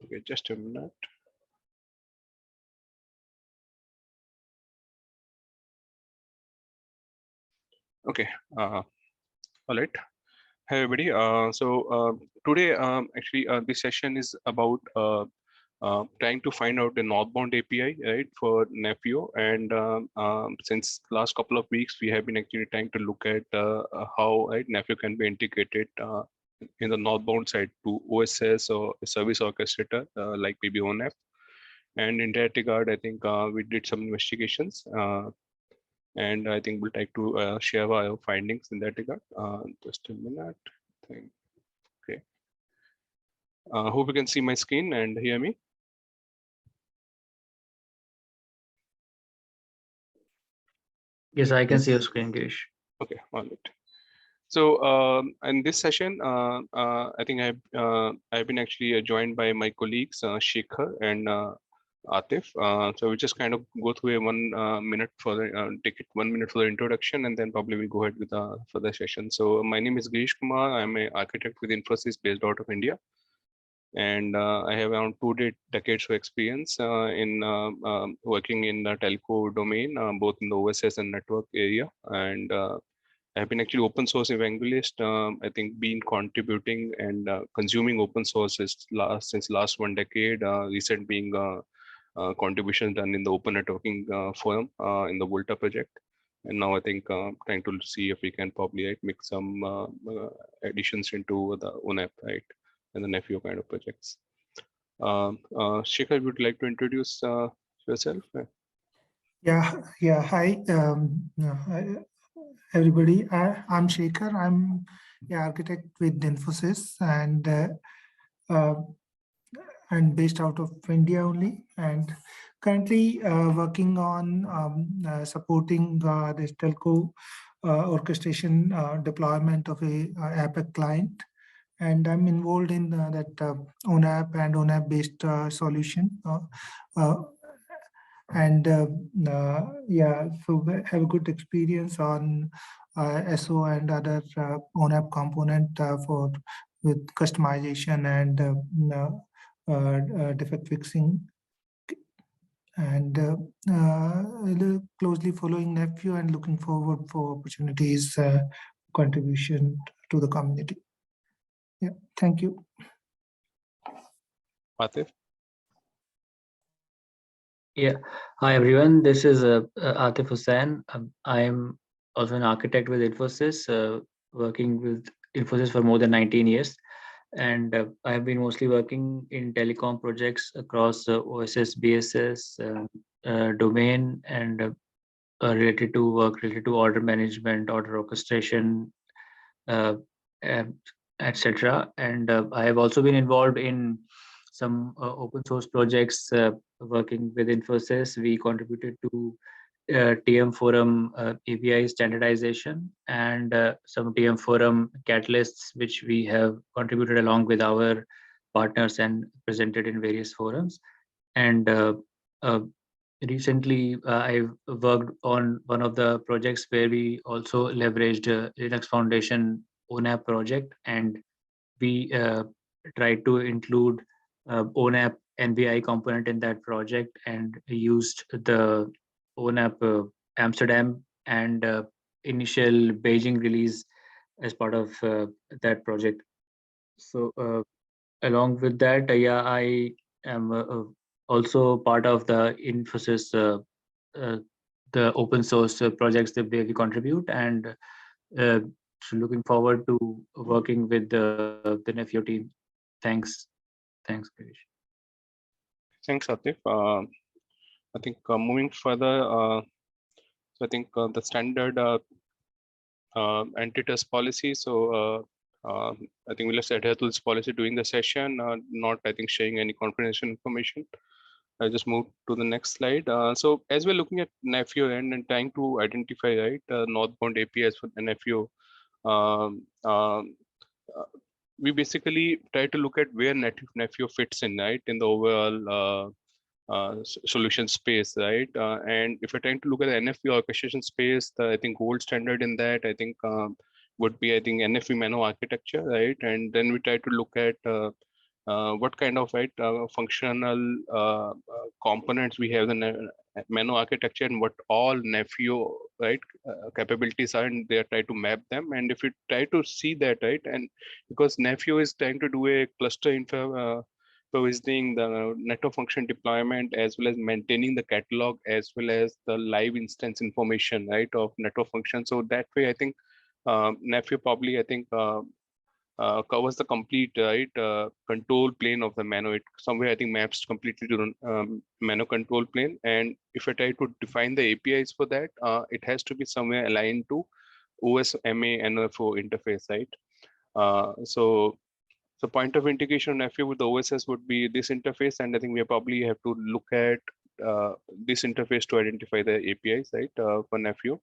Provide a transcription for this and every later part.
Okay, just a minute. Okay, all right. Hi everybody. Today, actually, this session is about trying to find out the NorthBound API, right, for Nephio. And since last couple of weeks, we have been actually trying to look at how Nephio can be integrated in the NorthBound side to OSS or a service orchestrator like maybe ONAP. And in that regard, I think we did some investigations. And I think we'll try to share our findings in that regard. Just a minute. Okay. Hope you can see my screen and hear me. Yes, I can see your screen, Girish. Okay, all right. So in this session, I think I've been actually joined by my colleagues Shekhar and Atif. So we just kind of go through a 1 minute for the take it 1 minute for the introduction, and then probably we go ahead with the further session. So my name is Girish Kumar. I'm an architect with Infosys based out of India, and I have around 2 decades of experience in working in the telco domain, both in the OSS and network area, and I've been actually open source evangelist. I think been contributing and consuming open sources since last 1 decade. Recent being contributions done in the open networking forum in the Volta project. And now I think trying to see if we can probably make some additions into the ONAP, right, and the Nephio kind of projects. Shekhar, would you like to introduce yourself? Yeah. Hi, everybody. I'm Shekhar. I'm an architect with Infosys, and based out of India only, and currently working on supporting this telco orchestration deployment of a APAC client. And I'm involved in that ONAP and ONAP based solution. Yeah, so have a good experience on SO and other ONAP component with customization and defect fixing, and closely following Nephio and looking forward for opportunities contribution to the community. Yeah, thank you. Atif? Yeah, hi everyone. This is Atif Hussain. I'm also an architect with Infosys, working with Infosys for more than 19 years. And I have been mostly working in telecom projects across OSS, BSS, domain, and related to order management, order orchestration, etc. And I have also been involved in some open source projects working with Infosys. We contributed to TM Forum API standardization and some TM Forum catalysts, which we have contributed along with our partners and presented in various forums. And recently, I've worked on one of the projects where we also leveraged Linux Foundation ONAP project, and we tried to include ONAP NBI component in that project and used the ONAP Amsterdam and initial Beijing release as part of that project. So along with that, yeah, I am also part of the Infosys, the open source projects that we contribute, and so looking forward to working with the Nephio team. Thanks, Girish. Thanks, Atif. I think moving further, so I think the standard antitrust policy. So I think we'll just adhere to this policy during the session, not I think sharing any confidential information. I just move to the next slide. So as we're looking at Nephio and trying to identify NorthBound APIs for Nephio, we basically try to look at where Nephio fits in, right, in the overall solution space, right? And if you're trying to look at the NFV orchestration space, I think gold standard in that, I think would be, I think, NFV Mano architecture, right? And then we try to look at what kind of functional components we have in Mano architecture, and what all Nephio capabilities are, and they are trying to map them. And if you try to see that, right, and because Nephio is trying to do a cluster info provisioning, the network function deployment, as well as maintaining the catalog, as well as the live instance information, right, of network function. So that way, I think Nephio probably, I think, covers the complete control plane of the Mano. It somewhere I think maps completely to the Mano control plane. And if I try to define the APIs for that, it has to be somewhere aligned to OSMA NFO interface, right? So point of integration of Nephio with the OSS would be this interface, and I think we probably have to look at this interface to identify the APIs, right, for Nephio.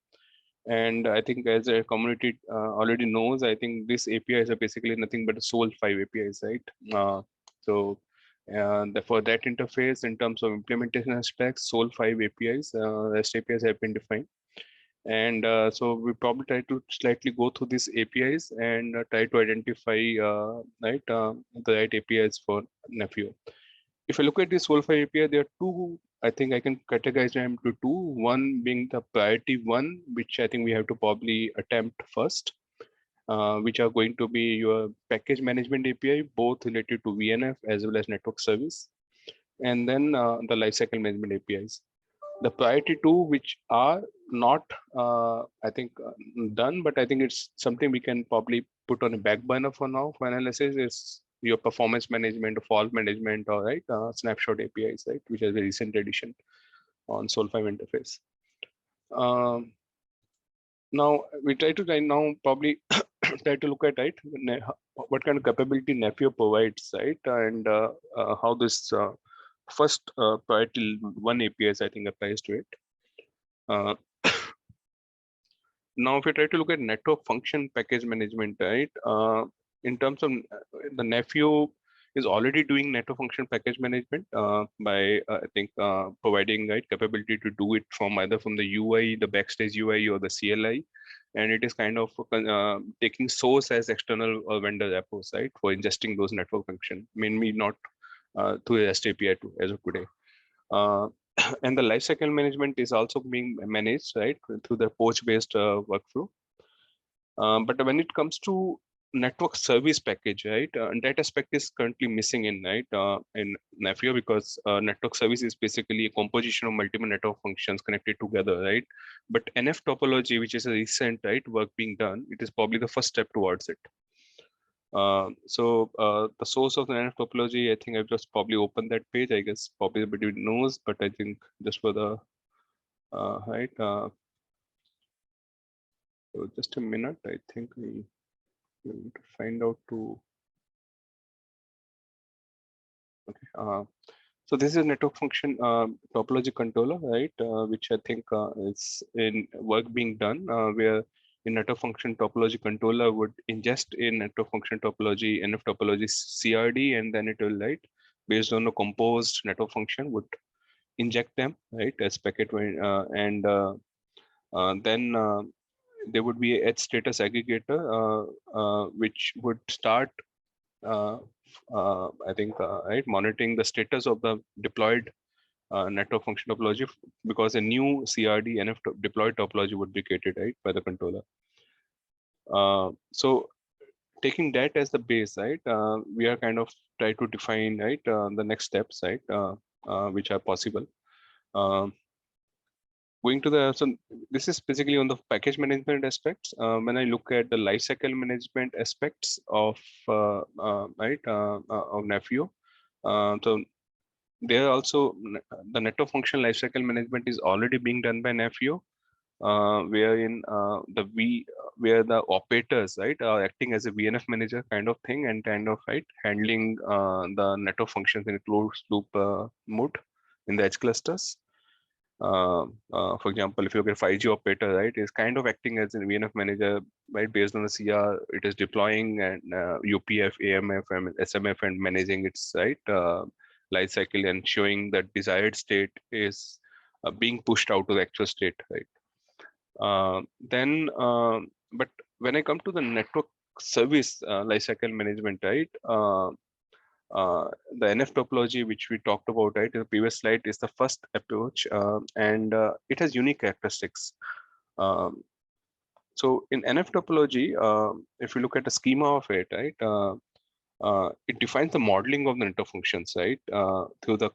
And I think as a community already knows, I think these APIs are basically nothing but Sol 5 APIs, right? For that interface, in terms of implementation aspects, Sol 5 APIs, REST APIs have been defined. And so we probably try to slightly go through these APIs and try to identify the right APIs for Nephio. If I look at this Sol 5 API, there are two. I think I can categorize them to two. One being the priority one, which I think we have to probably attempt first, which are going to be your package management API, both related to VNF as well as network service, and then the lifecycle management APIs. The priority two, which are not, I think, done, but I think it's something we can probably put on a back burner for now for analysis, is your performance management, fault management, or snapshot APIs, right, which is a recent addition on Sol 5 interface. Now we try to probably try to look at what kind of capability Nephio provides, right, and how this first priority one APIs I think applies to it. Now, if you try to look at network function package management, right, in terms of the Nephio is already doing network function package management by I think providing capability to do it from either from the UI, the backstage UI, or the CLI, and it is kind of taking source as external vendor repos, right, for ingesting those network function, mainly not through REST API as of today. And the lifecycle management is also being managed, right, through the poach-based workflow. But when it comes to network service package, right, that aspect is currently missing in Nephio, because network service is basically a composition of multiple network functions connected together, right? But NF topology, which is a recent work being done, it is probably the first step towards it. So the source of the NF topology, I think I've just probably opened that page. I guess probably everybody knows, but I think just for the so just a minute. I think we need to find out to. Okay. So this is network function topology controller, right? Which I think is in work being done, where in network function topology controller would ingest in network function topology, NF topology CRD, and then it will, based on a composed network function, would inject them, right, as packet, and then there would be a edge status aggregator, which would start, I think, monitoring the status of the deployed network function topology, because a new CRD NF deployed topology would be created, right, by the controller. So taking that as the base, right, we are kind of try to define, right, the next steps, right, which are possible. Going to the, so this is basically on the package management aspects. When I look at the lifecycle management aspects of Nephio, so there also the network function lifecycle management is already being done by Nephio, wherein where the operators, right, are acting as a VNF manager kind of thing, and kind of handling the network functions in a closed loop mode in the edge clusters. For example, if you look at 5G operator, right, is kind of acting as a VNF manager, right, based on the CR, it is deploying and UPF, AMF, and SMF, and managing its life cycle and showing that desired state is being pushed out to the actual state, right? But when I come to the network service lifecycle management, right, The NF topology, which we talked about, right, in the previous slide, is the first approach, and it has unique characteristics. So in NF topology, if you look at the schema of it, right, it defines the modeling of the network functions, right, through the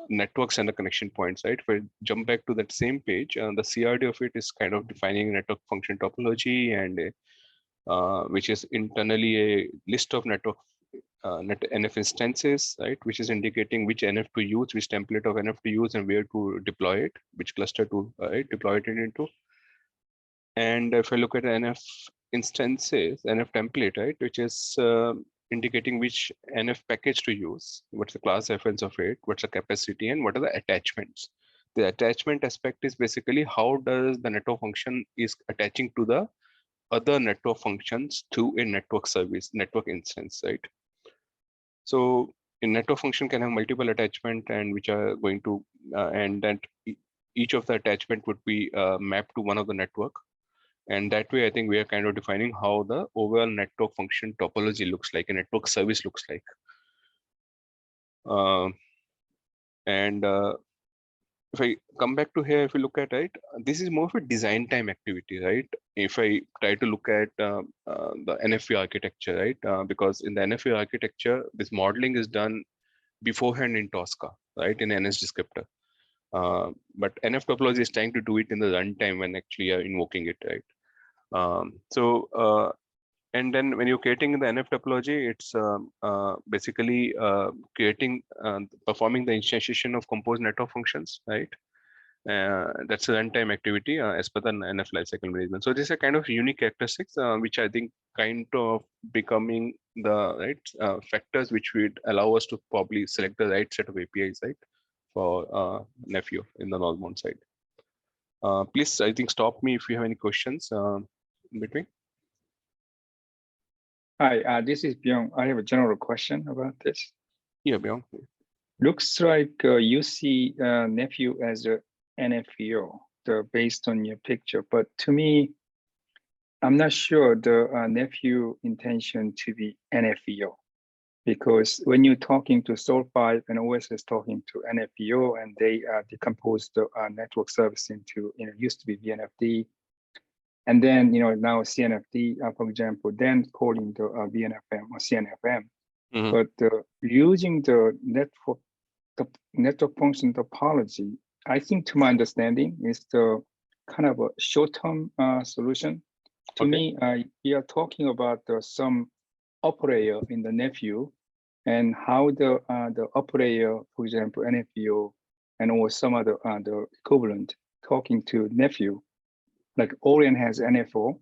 networks and the connection points, right? If I jump back to that same page, the CRD of it is kind of defining network function topology, and which is internally a list of network NF instances, right, which is indicating which NF to use, which template of NF to use, and where to deploy it, which cluster to deploy it into. And if I look at NF instances, NF template, right, which is indicating which NF package to use, what's the class reference of it, what's the capacity, and what are the attachments. The attachment aspect is basically how does the network function is attaching to the other network functions to a network service, network instance, right? So a network function can have multiple attachment, and which are going to, and that each of the attachment would be mapped to one of the network. And that way, I think we are kind of defining how the overall network function topology looks like, a network service looks like. If I come back to here, if you look at it, this is more of a design time activity, right? If I try to look at the NFV architecture, right? Because in the NFV architecture, this modeling is done beforehand in Tosca, right? In NS descriptor. But NF topology is trying to do it in the runtime when actually you're invoking it, right? And then when you're creating the NF topology, it's basically creating, performing the instantiation of composed network functions, right? That's a runtime activity as per the NF lifecycle management. So this is a kind of unique characteristics, which I think kind of becoming the right factors which would allow us to probably select the right set of APIs, right, for Nephio in the NorthBound side. Please, I think, stop me if you have any questions in between. Hi, this is Byung. I have a general question about this. Yeah, Byung. Looks like you see Nephio as a NFVO, based on your picture. But to me, I'm not sure the Nephio intention to be NFVO, because when you're talking to Sol5 and OSS talking to NFVO, and they decompose the network service into, used to be VNFD, and then, now CNFD, for example, then calling the VNFM or CNFM. Mm-hmm. But using the network function topology, I think, to my understanding, is the kind of a short-term solution. To me, we are talking about some operator in the Nephio, and how the operator, for example, NFVO, and or some other the equivalent talking to Nephio. Like Orion has NFO,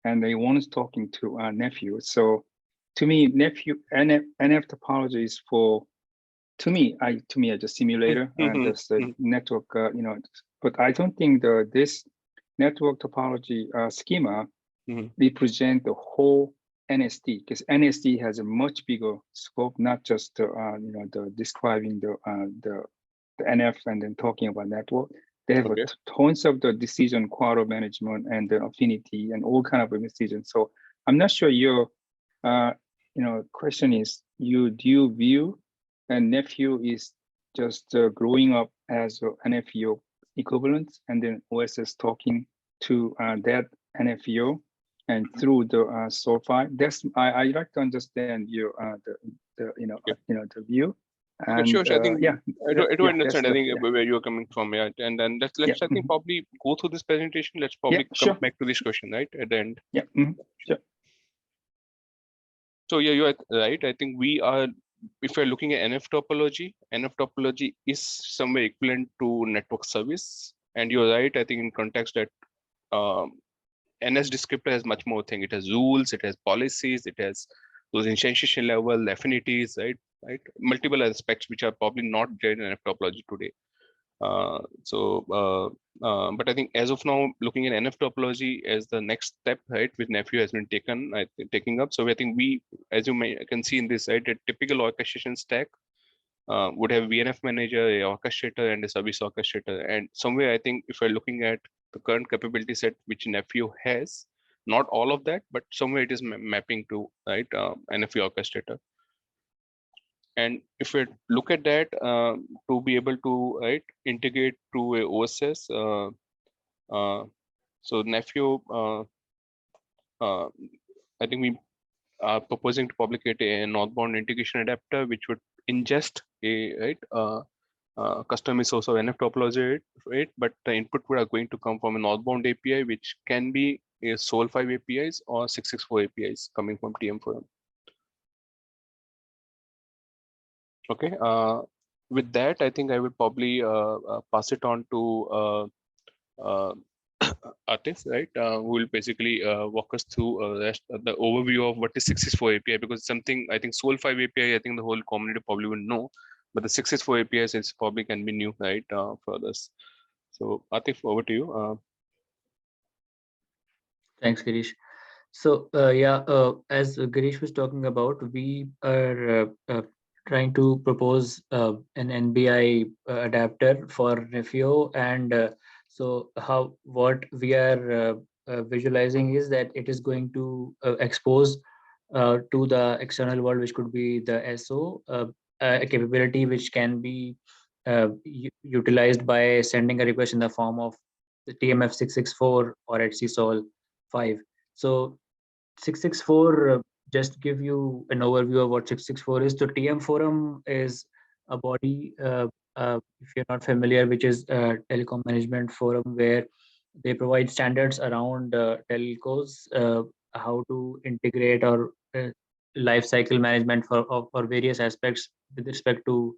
and they want talking to Nephio. So to me, Nephio NF topology is for, to me as a simulator and just a network, But I don't think this network topology schema represent the whole NSD, because NSD has a much bigger scope, not just the describing the NF and then talking about network. They have tons of the decision quarter management and the affinity and all kind of decisions. So I'm not sure your question is, do you view and Nephio is just growing up as an NFVO equivalent, and then OSS talking to that NFVO and through the Sol5? That's I like to understand your the view. And, sure. I think I do understand. I think where you're coming from, yeah. And then let's I think probably go through this presentation. Let's probably come back to this question, right, at the end. Yeah. Sure. So yeah, you're right. I think we are, if we're looking at NF topology is somewhere equivalent to network service. And you're right. I think in context that NS descriptor has much more thing. It has rules, it has policies, it has those instantiation level affinities, right? Multiple aspects which are probably not there in NF topology today. But I think as of now, looking at NF topology as the next step, right, which Nephio has been taking up. So I think we, as you can see in this, right, a typical orchestration stack would have VNF manager, a orchestrator, and a service orchestrator. And somewhere I think if we're looking at the current capability set which Nephio has, not all of that, but somewhere it is mapping to, right, NFV orchestrator. And if we look at that, to be able to integrate to a OSS, so Nephio, I think we are proposing to publicate a NorthBound integration adapter, which would ingest a custom resource of NF topology, right? But the input are going to come from a NorthBound API, which can be a Sol5 APIs or 664 APIs coming from TM4M. Okay. With that, I think I would probably pass it on to Atif, right? Who will basically walk us through the overview of what is 664 API, because something I think Sol5 API, I think the whole community probably will know, but the 664 APIs is probably can be new, right, for this. So Atif, over to you. Thanks, Girish. So as Girish was talking about, we are trying to propose an NBI adapter for Nephio, and so what we are visualizing is that it is going to expose to the external world, which could be the SO, a capability which can be utilized by sending a request in the form of the TMF 664 or HCSOL 5. So 664, just give you an overview of what 664 is. So TM Forum is a body, if you're not familiar, which is a telecom management forum where they provide standards around telcos, how to integrate or life cycle management for various aspects with respect to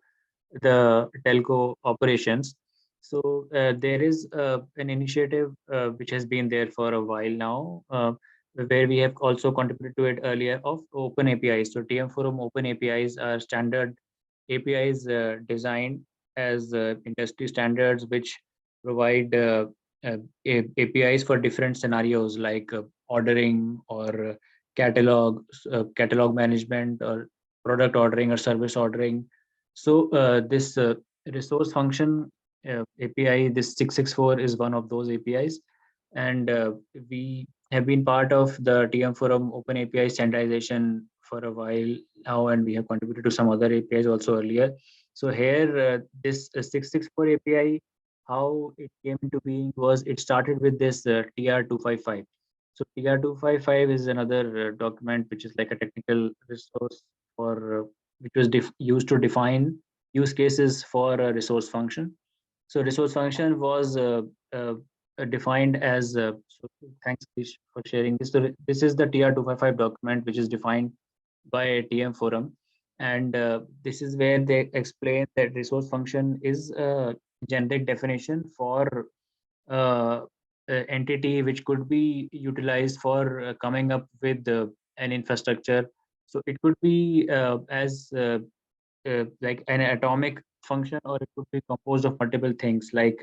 the telco operations. So there is an initiative which has been there for a while now, where we have also contributed to it earlier, of open APIs. So TM Forum open APIs are standard APIs designed as industry standards, which provide APIs for different scenarios like ordering or catalog management or product ordering or service ordering. So this resource function API, this 664 is one of those APIs, and we have been part of the TM Forum Open API standardization for a while now, and we have contributed to some other APIs also earlier. So here, this 664 API, how it came into being was it started with this TR255. So TR255 is another document which is like a technical resource for which was used to define use cases for a resource function. So resource function was defined as, so thanks Krish for sharing this. So this is the TR255 document, which is defined by TM Forum. And this is where they explain that resource function is a generic definition for entity which could be utilized for coming up with an infrastructure. So it could be as like an atomic function, or it could be composed of multiple things. Like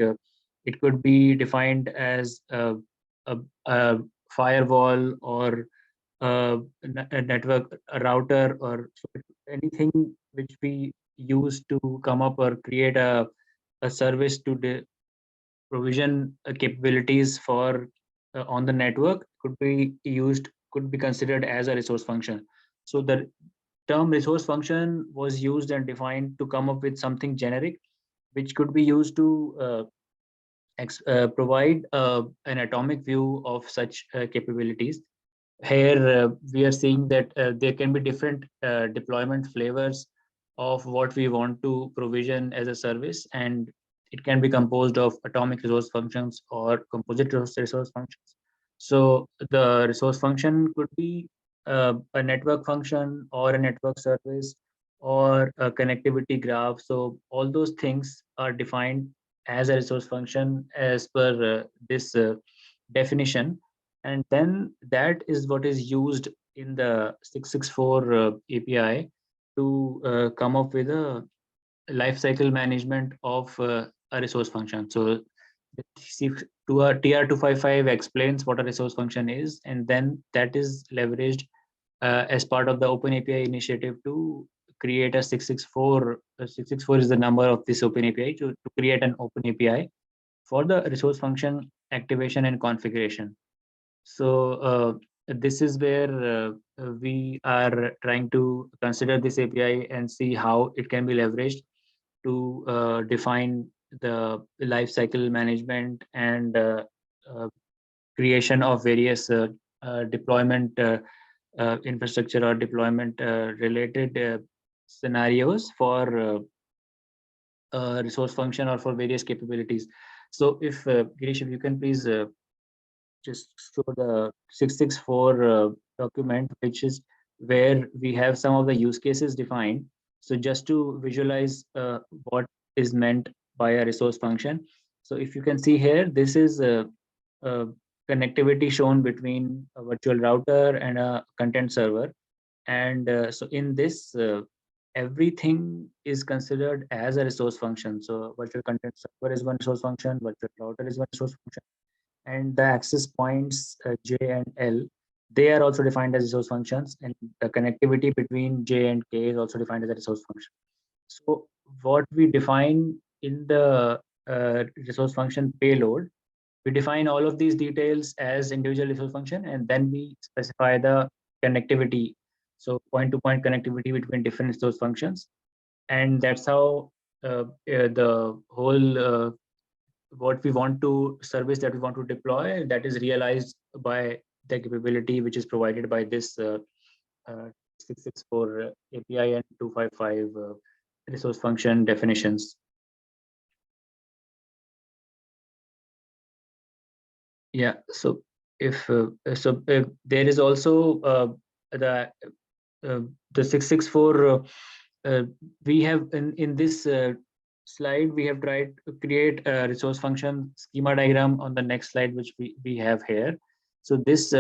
it could be defined as a firewall or a network, a router, or anything which we use to come up or create a service to provision capabilities for on the network could be considered as a resource function. So the term resource function was used and defined to come up with something generic, which could be used to provide an atomic view of such capabilities. Here we are seeing that there can be different deployment flavors of what we want to provision as a service, and it can be composed of atomic resource functions or composite resource functions. So the resource function could be a network function or a network service or a connectivity graph. So all those things are defined as a resource function as per this definition, and then that is what is used in the 664 API to come up with a lifecycle management of a resource function. So to a TR255 explains what a resource function is, and then that is leveraged as part of the Open API initiative to create a 664. 664 is the number of this Open API to create an Open API for the resource function activation and configuration. So this is where we are trying to consider this API and see how it can be leveraged to define the life cycle management and creation of various deployment infrastructure or deployment related scenarios for resource function or for various capabilities. So if Girish, if you can please just show the 664 document, which is where we have some of the use cases defined. So just to visualize what is meant by a resource function. So if you can see here, this is a connectivity shown between a virtual router and a content server. And so in this, everything is considered as a resource function. So virtual content server is one resource function, virtual router is one resource function, and the access points J and L, they are also defined as resource functions, and the connectivity between J and K is also defined as a resource function. So what we define in the resource function payload, we define all of these details as individual resource function, and then we specify the connectivity. So point-to-point connectivity between different resource functions. And that's how the whole what we want to service that we want to deploy, that is realized by the capability which is provided by this 664 API and 255 resource function definitions. Yeah, so if there is also the 664 we have in this slide, we have tried to create a resource function schema diagram on the next slide, which we have here. So this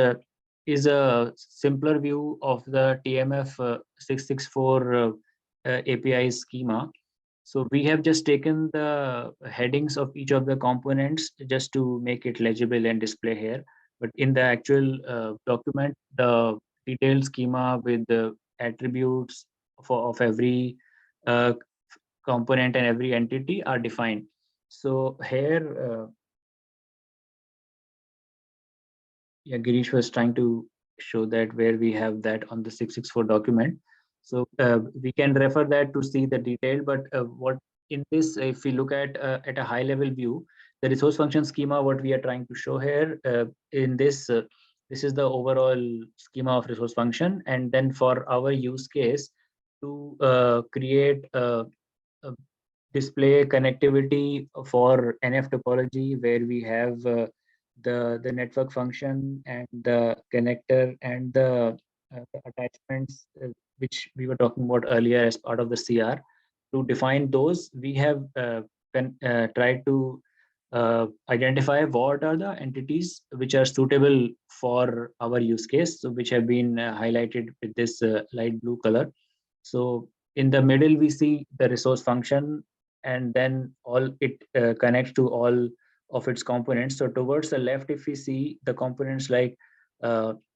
is a simpler view of the TMF 664 API schema. So we have just taken the headings of each of the components just to make it legible and display here. But in the actual document, the detailed schema with the attributes of every component and every entity are defined. So here, yeah, Girish was trying to show that where we have that on the 664 document. So we can refer that to see the detail, but what in this, if we look at a high level view, the resource function schema, what we are trying to show here in this, this is the overall schema of resource function. And then for our use case to create a display connectivity for NF topology, where we have the network function and the connector and the attachments which we were talking about earlier as part of the CR. To define those, we have tried to identify what are the entities which are suitable for our use case, so which have been highlighted with this light blue color. So in the middle, we see the resource function, and then all it connects to all of its components. So towards the left, if we see the components like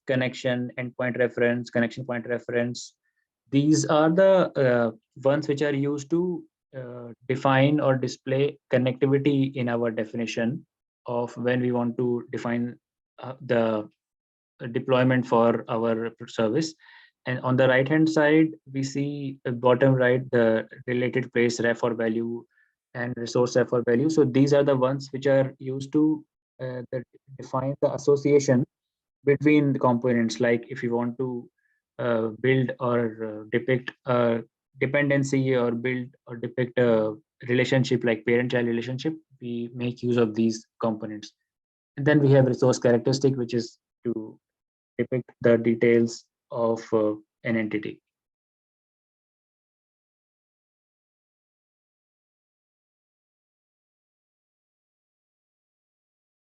connection, endpoint reference, connection point reference, these are the ones which are used to define or display connectivity in our definition of when we want to define the deployment for our service. And on the right hand side, we see bottom right the related place ref or value and resource ref or value. So these are the ones which are used to define the association between the components. Like if you want to build or depict a dependency or build or depict a relationship like parent-child relationship, we make use of these components. And then we have resource characteristic, which is to depict the details of an entity.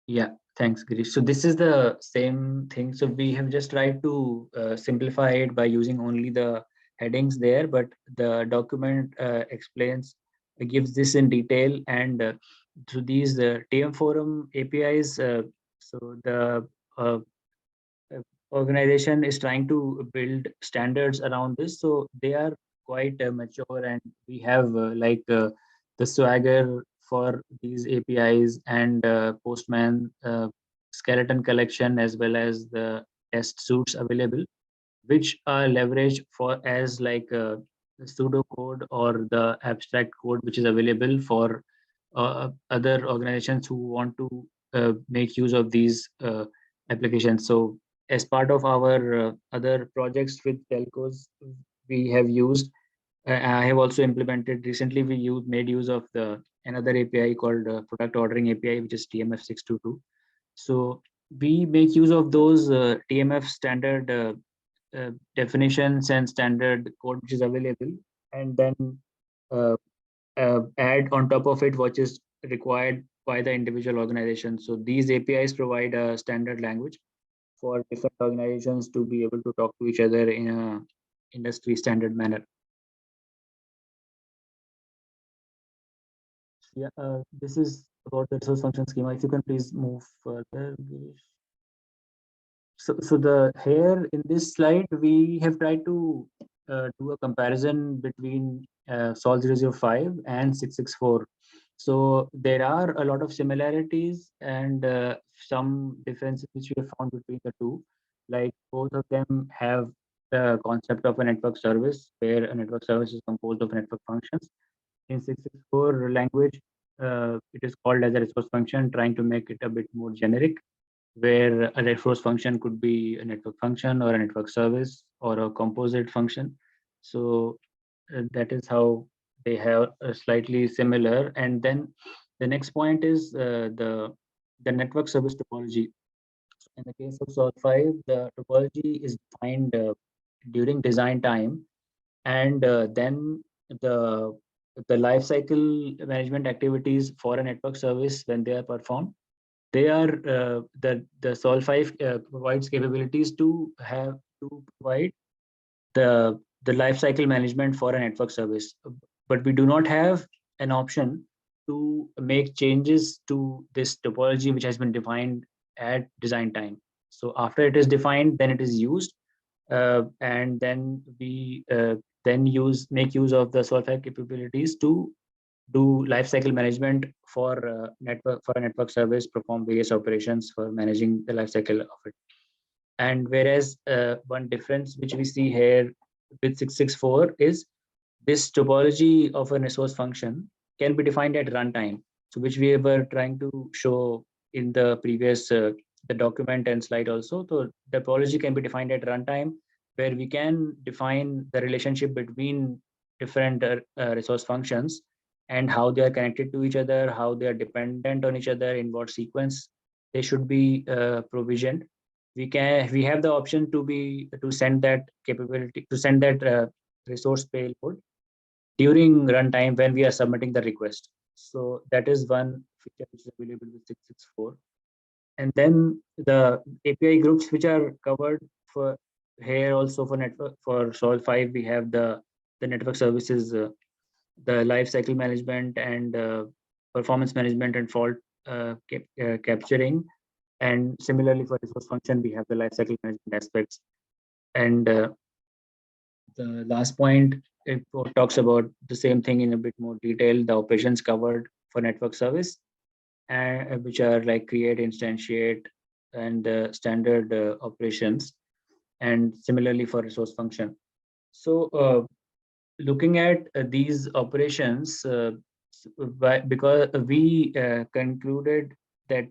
Yeah, thanks, Girish. So this is the same thing. So we have just tried to simplify it by using only the headings there, but the document explains, gives this in detail. And through these TM Forum APIs, so the organization is trying to build standards around this. So they are quite mature, and we have the Swagger for these APIs and Postman skeleton collection, as well as the test suites available, which are leveraged for as like the pseudo code or the abstract code, which is available for other organizations who want to make use of these applications. So as part of our other projects with telcos, we have used, I have also implemented recently, made use of the another API called product ordering API, which is TMF 622. So we make use of those TMF standard definitions and standard code which is available, and then add on top of it what is required by the individual organization. So these APIs provide a standard language for different organizations to be able to talk to each other in a industry standard manner. Yeah, this is about the resource function schema. If you can please move further, Girish. So the here in this slide, we have tried to do a comparison between Sol 005 and 664. So there are a lot of similarities and some differences which we have found between the two. Like both of them have the concept of a network service, where a network service is composed of network functions. In 664 language, it is called as a resource function, trying to make it a bit more generic, where a resource function could be a network function or a network service or a composite function. So that is how they have a slightly similar. And then the next point is the network service topology. In the case of Sol 5, the topology is defined during design time, and then the life cycle management activities for a network service, when they are performed, they are the Sol 5 provides capabilities to provide the life cycle management for a network service, but we do not have an option to make changes to this topology which has been defined at design time. So after it is defined, then it is used, and then we then make use of the Sol 5 capabilities to do lifecycle management for a network service, perform various operations for managing the lifecycle of it. And whereas one difference which we see here with 664 is this topology of a resource function can be defined at runtime. So which we were trying to show in the previous the document and slide also. So the topology can be defined at runtime, where we can define the relationship between different resource functions and how they are connected to each other, how they are dependent on each other, in what sequence they should be provisioned. We have the option to send that capability, to send that resource payload during runtime when we are submitting the request. So that is one feature which is available with 664. And then the API groups which are covered for here also for network, for Sol 5, we have the network services, the lifecycle management and performance management and fault capturing. And similarly for resource function, we have the lifecycle management aspects. And the last point, it talks about the same thing in a bit more detail, the operations covered for network service, which are like create, instantiate, and standard operations, and similarly for resource function. So looking at these operations, because we concluded that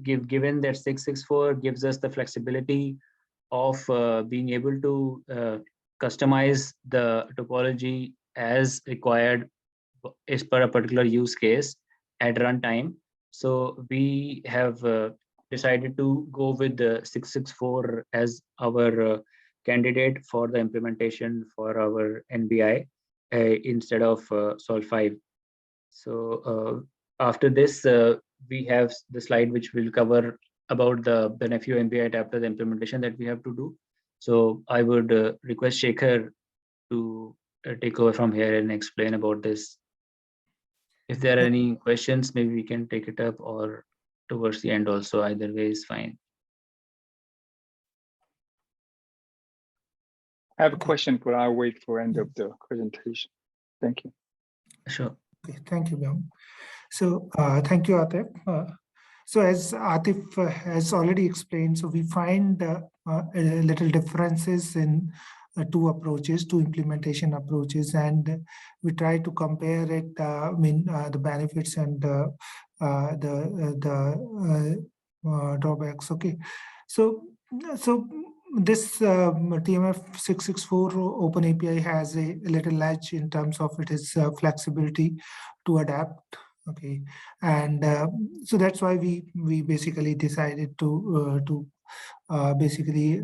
given that 664 gives us the flexibility of being able to customize the topology as required as per a particular use case at runtime. So we have decided to go with the 664 as our candidate for the implementation for our NBI instead of Sol 5. So after this, we have the slide which will cover about the Nephio NBI chapter, the implementation that we have to do. So I would request Shekhar to take over from here and explain about this. If there are any questions, maybe we can take it up, or towards the end also, either way is fine. I have a question, but I'll wait for end of the presentation. Thank you. Sure. Okay, thank you, Byung. So thank you, Atif. So as Atif has already explained, so we find little differences in two approaches, two implementation approaches, and we try to compare it. The benefits and the drawbacks. Okay, so this TMF 664 Open API has a little edge in terms of its flexibility to adapt. Okay, and so that's why we basically decided to basically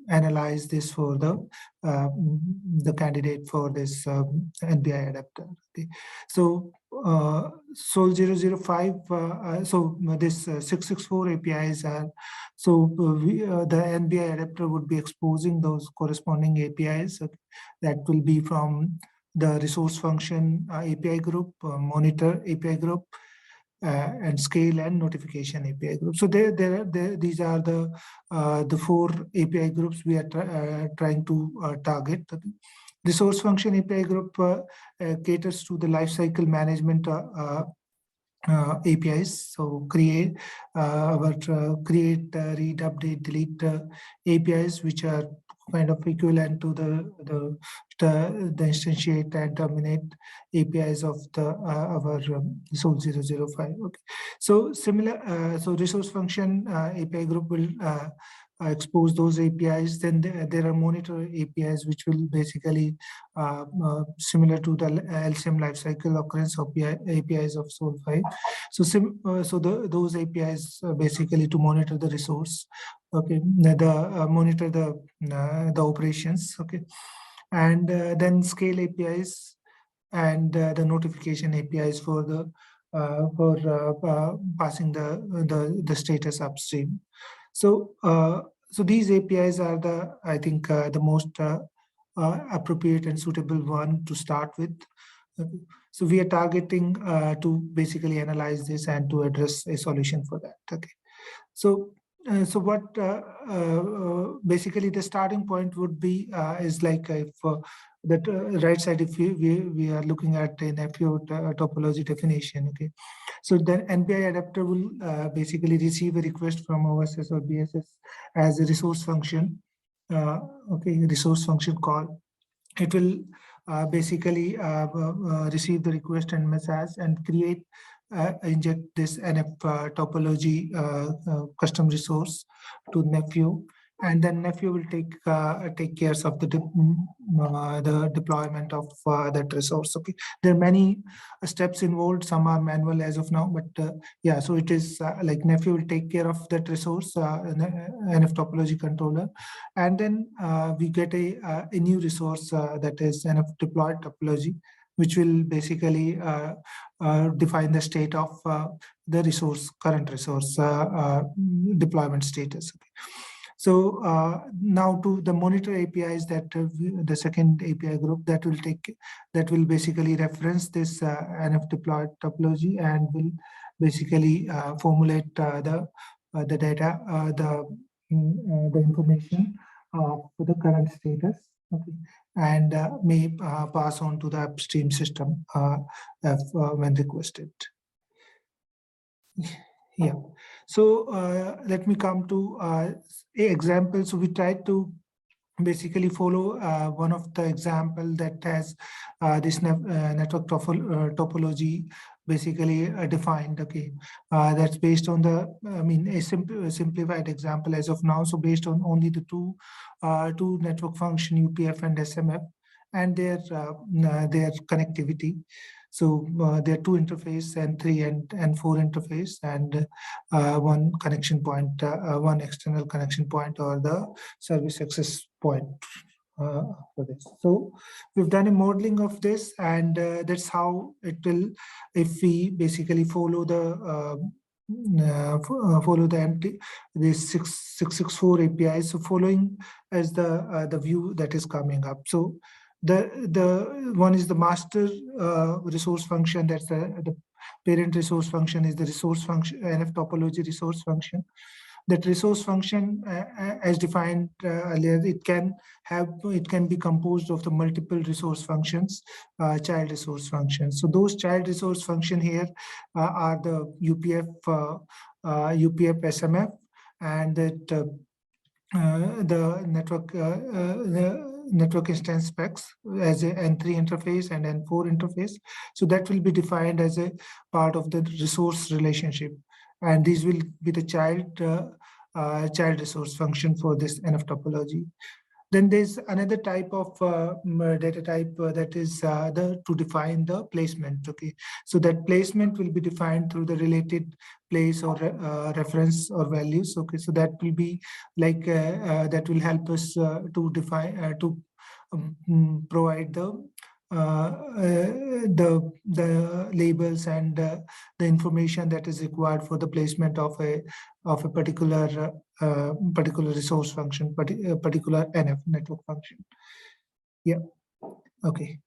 analyze this for the candidate for this NBI adapter. Okay, so Sol 005. So this 664 APIs are. So the NBI adapter would be exposing those corresponding APIs that will be from the ResourceFunction API group, monitor API group, and scale and notification API group. So these are the four API groups we are trying to target. ResourceFunction API group caters to the lifecycle management APIs. So create, read, update, delete APIs, which are kind of equivalent to the instantiate and terminate APIs of our Sol 005. Okay, so similar. So ResourceFunction API group will expose those APIs. Then there are monitor APIs, which will basically similar to the LCM lifecycle occurrence APIs of Sol 5. So those APIs basically to monitor the resource. Okay, monitor the operations. Okay, and then scale APIs and the notification APIs for the passing the status upstream. So so these APIs are I think the most appropriate and suitable one to start with. So we are targeting to basically analyze this and to address a solution for that. Okay, so so what basically the starting point would be is like if that right side, if we are looking at a Nephio topology definition. Okay, so then NBI adapter will basically receive a request from OSS or BSS as a resource function. Okay, resource function call. It will basically receive the request and message and create inject this NF topology custom resource to Nephio, and then Nephio will take care of the deployment of that resource. Okay, there are many steps involved. Some are manual as of now, but yeah, so it is like Nephio will take care of that resource, NF topology controller, and then we get a new resource that is NF deployed topology, which will basically define the state of the resource, current resource deployment status. Okay. So now to the monitor APIs, that the second API group that will basically reference this NF deployed topology and will basically formulate the data, the information for the current status. Okay, and may pass on to the upstream system when requested. Yeah, so let me come to an example. So we tried to basically follow one of the example that has this network topology basically defined. Okay, that's based on the a simplified example as of now. So based on only the two network function, UPF and SMF, and their connectivity. So there are 2 interface and 3 and 4 interface, and one connection point, one external connection point, or the service access point for this. So we've done a modeling of this, and that's how it will, if we basically follow the this 664 API. So following as the view that is coming up. So the one is the master resource function. That's the parent resource function is the resource function, NF topology resource function. That resource function, as defined earlier, it can be composed of the multiple resource functions, child resource functions. So those child resource function here are the UPF UPF SMF, and that the network instance specs as a N3 interface and N4 interface. So that will be defined as a part of the resource relationship, and these will be the child resource function for this NF topology. Then there's another type of data type that is to define the placement. Okay, so that placement will be defined through the related place or reference or values. Okay, so that will be like that will help us to define provide the labels and the information that is required for the placement of a particular resource function, particular NF network function. Yeah. Okay.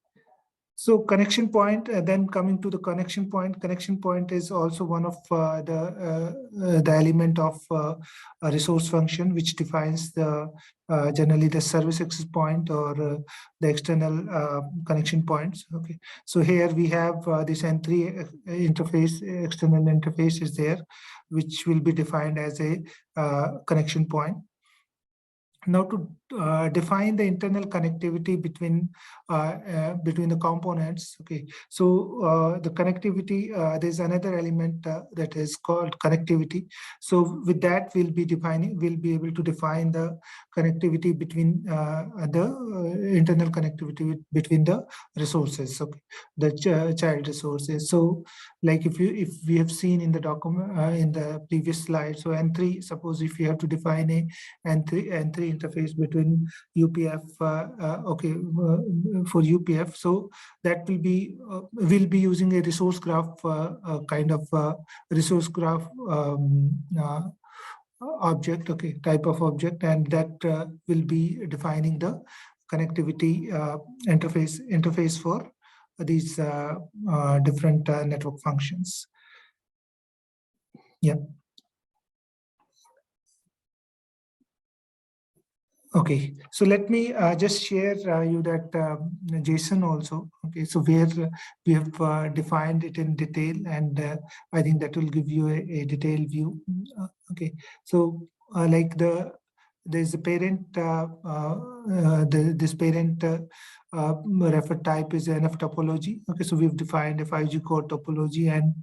So connection point, then coming to the connection point is also one of the element of a resource function, which defines the generally the service access point or the external connection points. Okay, so here we have this N3 interface, external interface is there, which will be defined as a connection point. Now to define the internal connectivity between the components. Okay, so the connectivity, there's another element that is called connectivity. So with that, we'll be able to define the connectivity between the internal connectivity between the resources. Okay, the child resources. So like if we have seen in the document in the previous slide, so N3, suppose if you have to define a N3 interface between UPF, for UPF, so that will be we'll be using a resource graph kind of resource graph object, okay, type of object, and that will be defining the connectivity interface for these different network functions. Yeah. Okay, so let me just share you that Json also. Okay, so where we have defined it in detail, and I think that will give you a detailed view. Okay, so like there's a parent, this parent refer type is NF topology. Okay, so we've defined a 5G core topology, and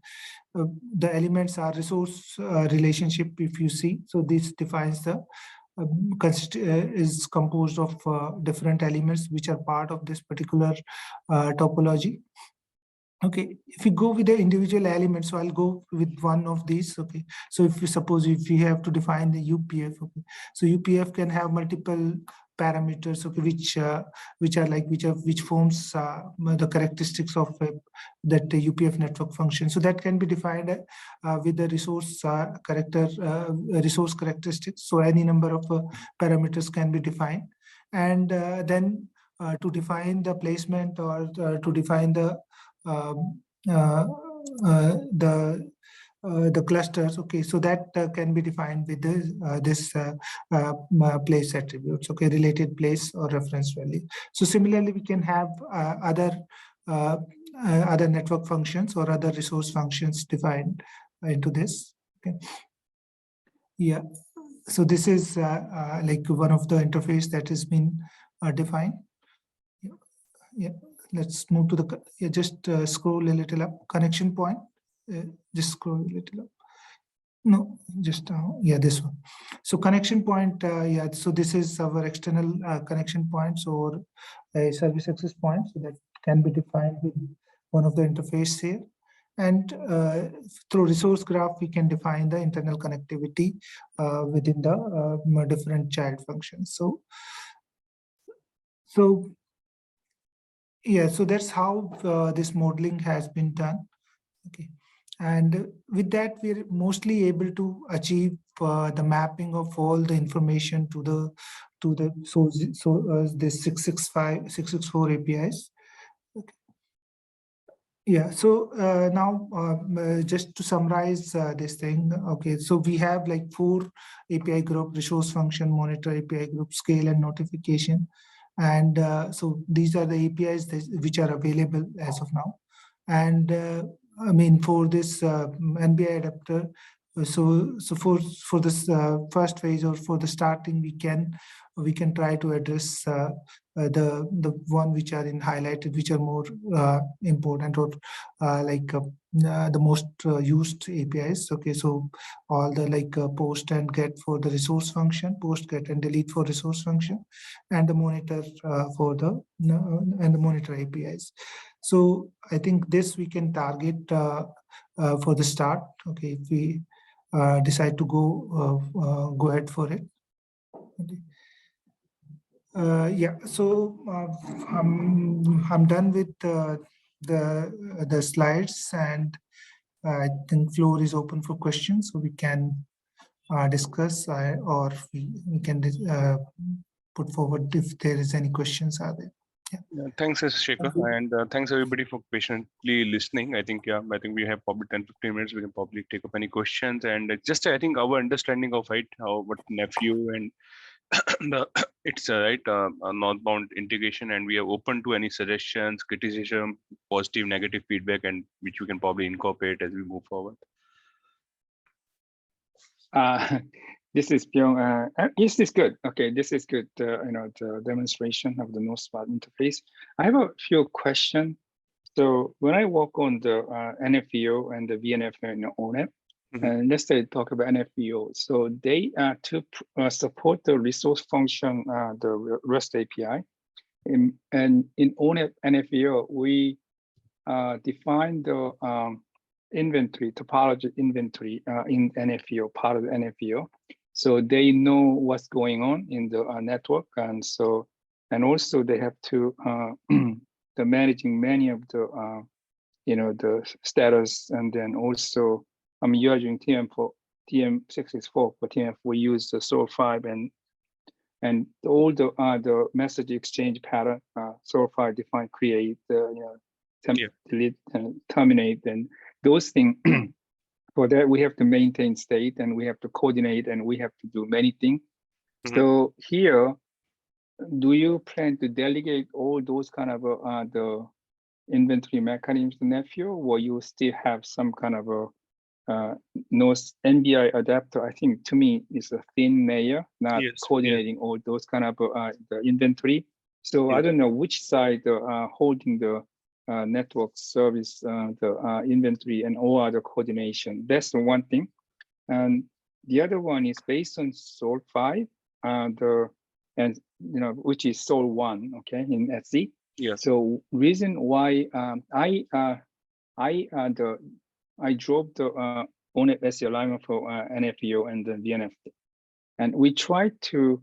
the elements are resource relationship. If you see, so this defines the is composed of different elements which are part of this particular topology. Okay, if you go with the individual elements, so I'll go with one of these. Okay, so if you suppose if you have to define the UPF, okay, so UPF can have multiple parameters, okay, which forms the characteristics of that UPF network function. So that can be defined with the resource resource characteristics. So any number of parameters can be defined, and then to define the placement or to define the clusters. Okay, so that can be defined with this place attributes. Okay, related place or reference value. So similarly, we can have other network functions or other resource functions defined into this. Okay, yeah. So this is like one of the interface that has been defined. Yeah. Let's move to the, just scroll a little up, connection point, just scroll a little up. No, just, yeah, this one. So connection point, yeah, so this is our external connection points or a service access point. So that can be defined with one of the interface here. And through resource graph, we can define the internal connectivity within the different child functions. So yeah, so that's how this modeling has been done. Okay, and with that, we're mostly able to achieve the mapping of all the information to the the 664 APIs. Okay. Yeah, so now just to summarize this thing, okay, so we have like 4 API group: resource function, monitor API group, scale, and notification. And so these are the APIs which are available as of now. And I mean, for this NBI adapter, So for this first phase, or for the starting, we can try to address the one which are in highlighted, which are more important, or the most used APIs. Okay, so all the post and get for the resource function, post, get, and delete for resource function, and the monitor for the and the monitor APIs. So I think this we can target for the start. Okay, if we decide to go ahead for it. Okay. Yeah, so I'm done with the slides, and I think floor is open for questions, so we can discuss or we can put forward if there is any questions are there. Yeah, thanks, Shekhar, and thanks everybody for patiently listening. I think we have probably 10-15 minutes. We can probably take up any questions, and just I think our understanding of what Nephio and it's right NorthBound integration, and we are open to any suggestions, criticism, positive, negative feedback, and which we can probably incorporate as we move forward. This is Byung. This is good. Okay, this is good. The demonstration of the NorthBound interface. I have a few questions. So when I work on the NFVO and the VNF and ONAP, and let's say talk about NFVO. So they to support the resource function, the REST API, and in ONAP NFVO we define the inventory topology inventory in NFVO, part of the NFVO. So they know what's going on in the network, and also they have to the managing many of the the status, and then also I'm using TM664 for TMF. We use the SOAR5 and all the message exchange pattern SOAR5 define, create, delete, terminate, and those things. For that, we have to maintain state, and we have to coordinate, and we have to do many things. So here, do you plan to delegate all those kind of the inventory mechanisms to Nephio, or you still have some kind of a North NBI adapter? I think to me is a thin layer, not coordinating all those kind of the inventory. So I don't know which side holding the network service, the inventory, and all other coordination. That's the one thing. And the other one is based on SOAR5, which is SOAR1, okay, in SC. Yes. So reason why I drove the ONAP SC alignment for NFVO and the VNF, and we tried to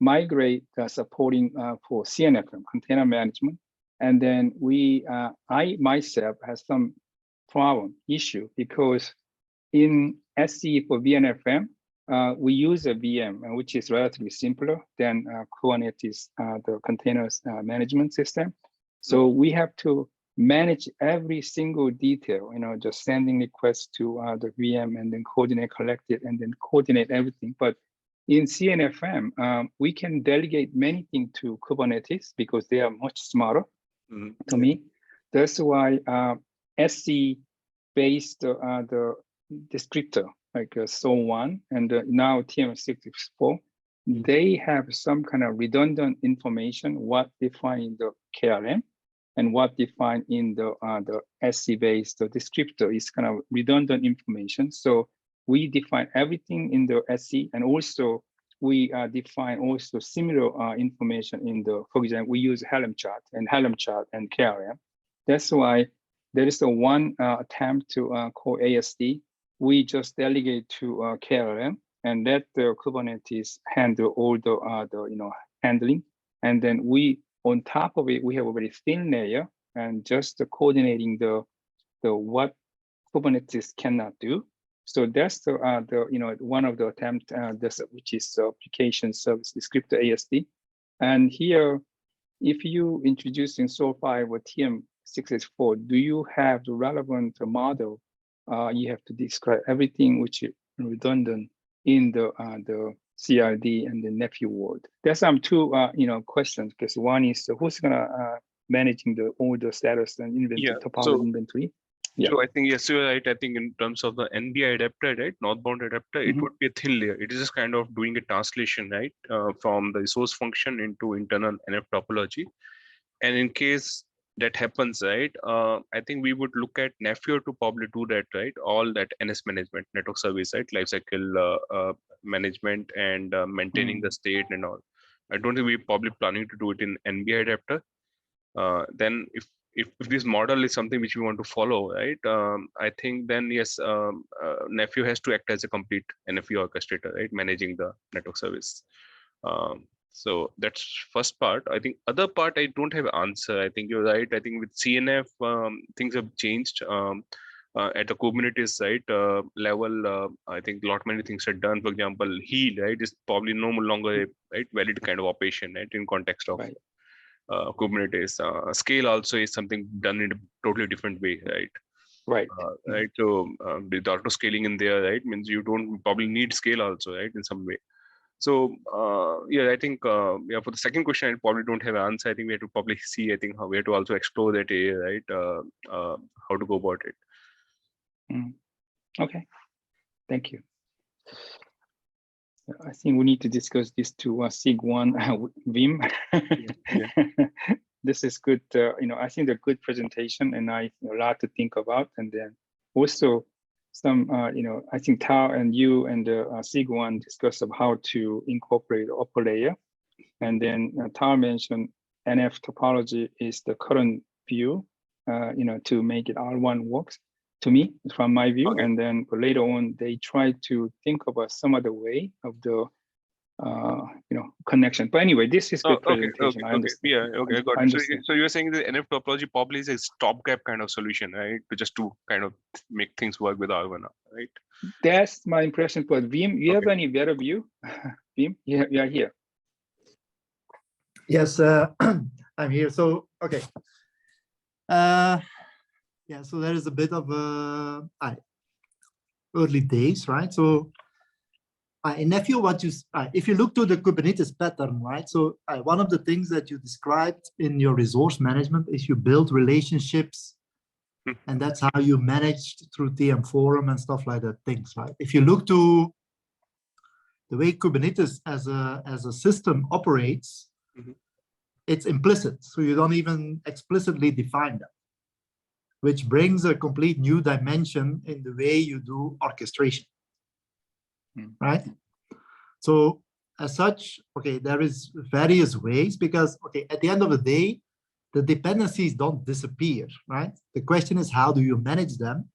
migrate supporting for CNFM, container management. And then I myself has some issue, because in SC for VNFM, we use a VM, which is relatively simpler than Kubernetes, the containers management system. So we have to manage every single detail, just sending requests to the VM, and then coordinate, collect it, and then coordinate everything. But in CNFM, we can delegate many things to Kubernetes because they are much smarter. To me, that's why SC based the descriptor like SOAR1 and now TM664, they have some kind of redundant information what defined in the KRM and what defined in the SC based descriptor is kind of redundant information. So we define everything in the SC, and also we define also similar information in the, for example, we use Helm chart and KRM. That's why there is a one attempt to call ASD. We just delegate to KRM and let the Kubernetes handle all the handling. And then we, on top of it, we have a very thin layer and just coordinating the what Kubernetes cannot do. So that's the one of the attempt, which is the application service descriptor ASD. And here, if you introducing SOAR5 or TM664, do you have the relevant model? You have to describe everything which is redundant in the CRD and the Nephio world. There's some two questions, because one is who's gonna managing all the status and inventory, topology inventory. Yeah. So I think yes, you're right. I think in terms of the NBI adapter, right, NorthBound adapter, it would be a thin layer. It is just kind of doing a translation, right, from the resource function into internal NF topology. And in case that happens, right, I think we would look at Nephio to probably do that, right? All that NS management, network service, right, lifecycle management and maintaining the state and all. I don't think we're probably planning to do it in NBI adapter. Then if this model is something which we want to follow, right, I think then yes, Nephio has to act as a complete NFV orchestrator, right, managing the network service. So that's first part. I think other part I don't have answer. I think you're right. I think with CNF things have changed. At the Kubernetes level, I think a lot many things are done. For example, heal, right, is probably no longer a right valid kind of operation, right, in context of Kubernetes. Scale also is something done in a totally different way, right? Right. Right. So with auto scaling in there, right, means you don't probably need scale also, right, in some way. So yeah, I think yeah, for the second question, I probably don't have an answer. I think we have to probably see. I think how we have to also explore that area, right? How to go about it. Okay, thank you. I think we need to discuss this to SIG1 Vim. This is good. I think a good presentation, and a lot to think about. And then also some, I think Tao and you and SIG1 discussed of how to incorporate upper layer. And then Tao mentioned NF topology is the current view, to make it R1 works. To me, from my view, and then later on, they try to think about some other way of the, connection. But anyway, this is good presentation. I understand. Yeah, okay, got it. So you're saying the NF topology probably is a stopgap kind of solution, right? To kind of make things work with R1, right? That's my impression. But Vim, you have any better view? Vim, you are here. Yes, I'm here. So okay. Yeah, so there is a bit of early days, right? So in Nephio, if you look to the Kubernetes pattern, right? So one of the things that you described in your resource management is you build relationships, and that's how you managed through TM Forum and stuff like that things, right? If you look to the way Kubernetes as a system operates, it's implicit, so you don't even explicitly define that, which brings a complete new dimension in the way you do orchestration, right? So as such, okay, there is various ways because, okay, at the end of the day, the dependencies don't disappear, right? The question is, how do you manage them?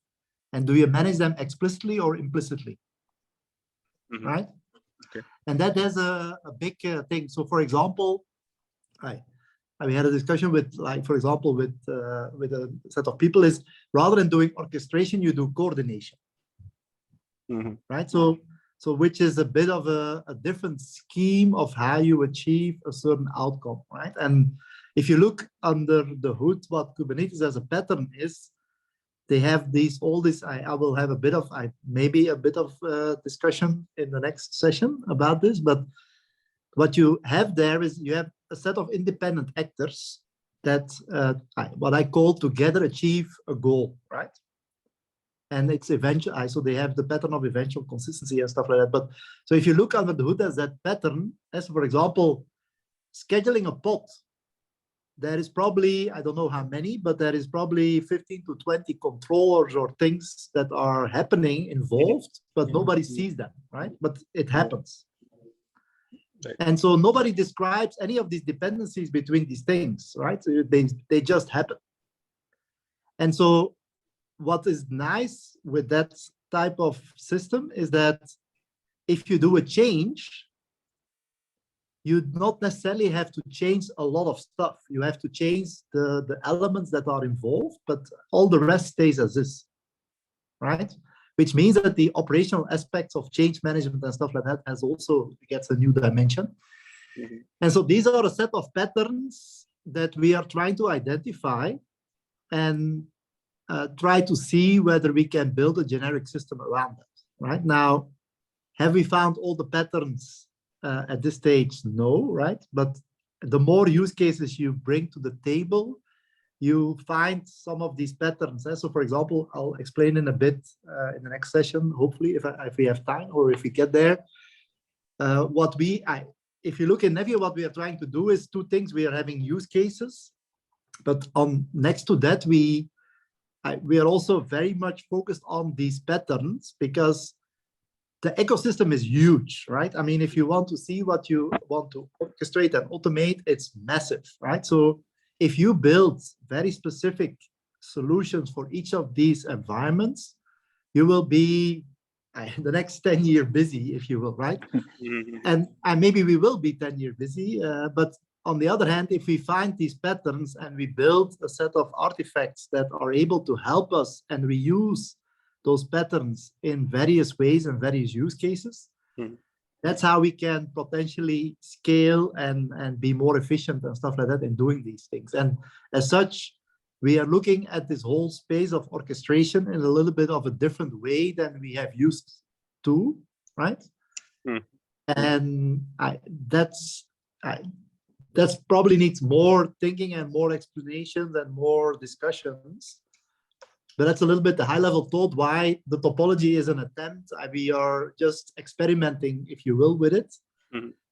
And do you manage them explicitly or implicitly, right? Okay. And that has a big thing. So for example, we had a discussion with, like, for example, with a set of people is rather than doing orchestration, you do coordination, right? So which is a bit of a different scheme of how you achieve a certain outcome, right? And if you look under the hood, what Kubernetes as a pattern is, they have all this. I will have maybe a bit of discussion in the next session about this, but what you have there is you have a set of independent actors that what I call together achieve a goal, right? And it's eventual. So they have the pattern of eventual consistency and stuff like that. But so if you look under the hood as that pattern, as for example, scheduling a pod, there is probably, I don't know how many, but there is probably 15 to 20 controllers or things that are happening involved, but nobody sees them, right? But it happens. Right. And so nobody describes any of these dependencies between these things, right? So they just happen. And so what is nice with that type of system is that if you do a change, you not necessarily have to change a lot of stuff. You have to change the elements that are involved, but all the rest stays as is, right? Which means that the operational aspects of change management and stuff like that gets a new dimension. And so these are a set of patterns that we are trying to identify and try to see whether we can build a generic system around that. Right now, have we found all the patterns at this stage? No, right? But the more use cases you bring to the table, you find some of these patterns. So for example, I'll explain in a bit in the next session, hopefully, if we have time or if we get there. If you look in Nephio, what we are trying to do is two things. We are having use cases, but next to that, we are also very much focused on these patterns because the ecosystem is huge, right? I mean, if you want to see what you want to orchestrate and automate, it's massive, right? So if you build very specific solutions for each of these environments, you will be the next 10-year busy, if you will, right? And maybe we will be 10-year busy, but on the other hand, if we find these patterns and we build a set of artifacts that are able to help us and reuse those patterns in various ways and various use cases, that's how we can potentially scale and be more efficient and stuff like that in doing these things. And as such, we are looking at this whole space of orchestration in a little bit of a different way than we have used to, right? And that's probably needs more thinking and more explanations and more discussions. But that's a little bit the high-level thought why the topology is an attempt. We are just experimenting, if you will, with it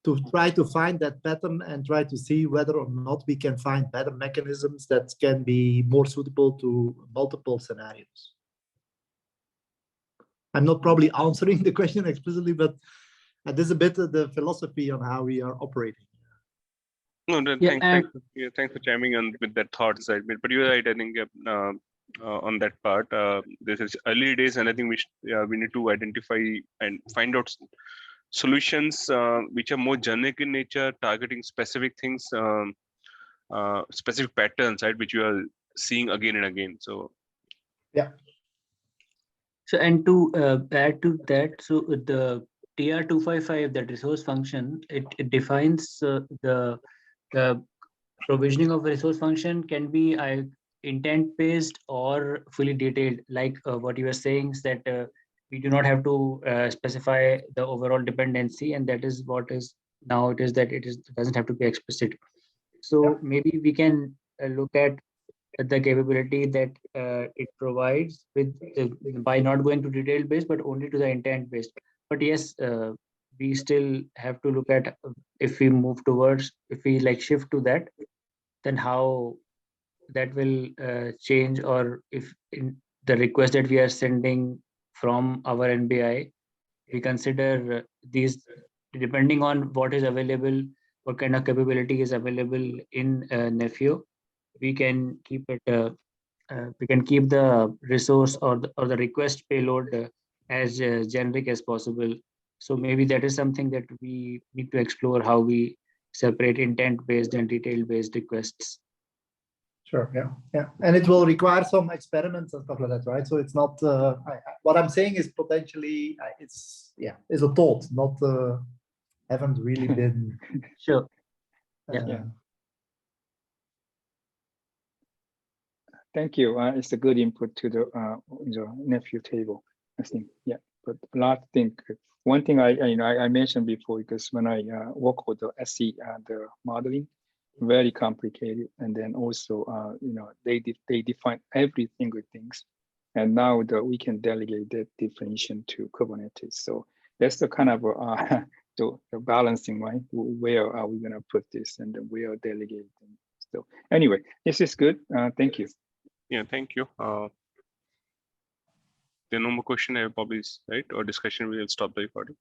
to try to find that pattern and try to see whether or not we can find better mechanisms that can be more suitable to multiple scenarios. I'm not probably answering the question explicitly, but this is a bit of the philosophy on how we are operating. No, thanks for chiming in with that thought, but you're right. I think on that part, this is early days, and I think we need to identify and find out solutions which are more generic in nature, targeting specific things, specific patterns, right, which you are seeing again and again. So yeah. So and to add to that, so the TR255, that resource function, it defines the provisioning of a resource function can be intent-based or fully detailed, like what you were saying is that we do not have to specify the overall dependency, and that is what is now it is that it doesn't have to be explicit. So maybe we can look at the capability that it provides with by not going to detailed based but only to the intent based. But yes, we still have to look at if we move towards, if we like shift to that, then how that will change, or if in the request that we are sending from our NBI, we consider these depending on what is available, what kind of capability is available in Nephio, we can keep it. We can keep the resource or the request payload as generic as possible. So maybe that is something that we need to explore, how we separate intent-based and detail-based requests. Sure. Yeah. And it will require some experiments and stuff like that, right? So it's not. What I'm saying is potentially is a thought, not haven't really been. Sure. Yeah. Thank you. It's a good input to the Nephio table, I think. Yeah, but last thing, one thing I mentioned before, because when I work with the SE the modeling, very complicated, and then also they define every single things, and now we can delegate that definition to Kubernetes. So that's the kind of the balancing, right? Where are we gonna put this, and then where delegate them? So anyway, this is good. Thank you. Yeah, thank you. There are no more question, I probably, right, or discussion, we will stop the recording.